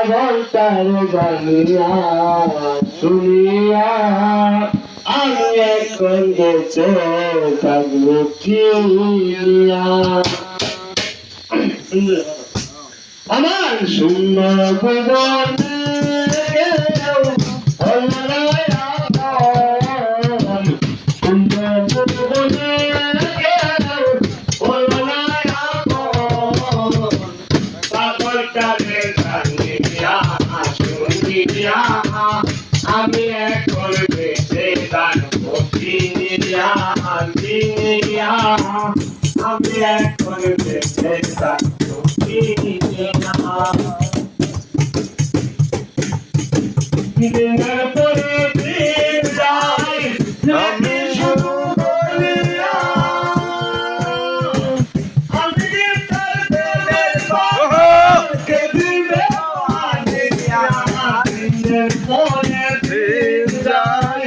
পাগলটার জানিয়া শুনিয়া আমি এখন বেঁচে থাকবো কিয়া। আমার শূন্য ভুবনে কেউ হলো না আপন, শূন্য ভুবনে কেউ হলো না আপন, পাগলটারে জানিয়া শুনিয়া আমি এখন বেঁচে থাকবো কিয়া কিয়া, আমি এখন বেঁচে থাকবো কিয়া। দিনের পরে দিন যায় আমি শুধু বলিয়া, আমি তার প্রেমের বাঁধনকে দিবে আনিয়া। দিনের পরে দিন যায়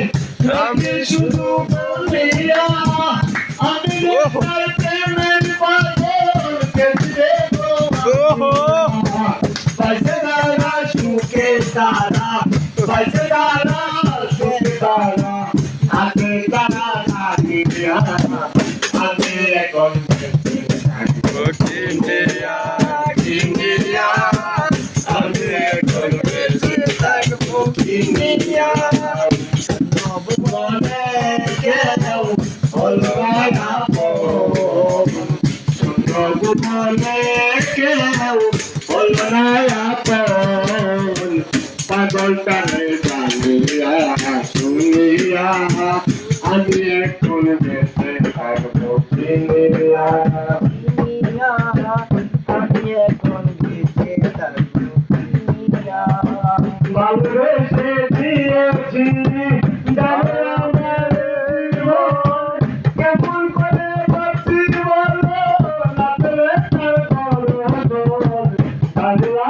আমি শুধু বলিয়া, আমি তার প্রেমের বাঁধনকে দিবে আনিয়া। সুখে তারা পাইছে তারা সুখে তারা আগে তারা লাগিয়া আমি এখন থাকবো কিনিয়া কিনিয়া, আমি এখন বেঁচে থাকবো কিনিয়া। বলে কেউ হলো না আপন, বলে কেউ হলো না আপন, পাগলটারে জানিয়া শুনিয়া আমি এখন বেঁচে থাকবো কিনিয়া কিনিয়া, আমি এখন বেঁচে থাকবো কিনিয়া। ভালোবেসে দিয়েছি কেমন করে বাঁচি বলো রাত্রে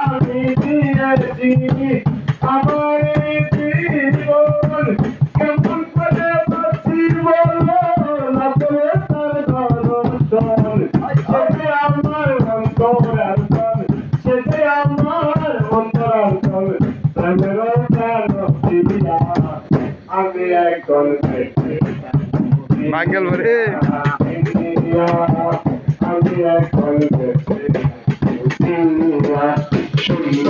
আমি দিয়েছি আমার জীবন, কেমন করে বাঁচি বলো রাত্রে সেটা আমার অন্তরান্তর, সেটা আমার অন্তরান্তর প্রেমের দিবিয়া আমি এখন মাইকেল ভরে আমি এখন শূন্য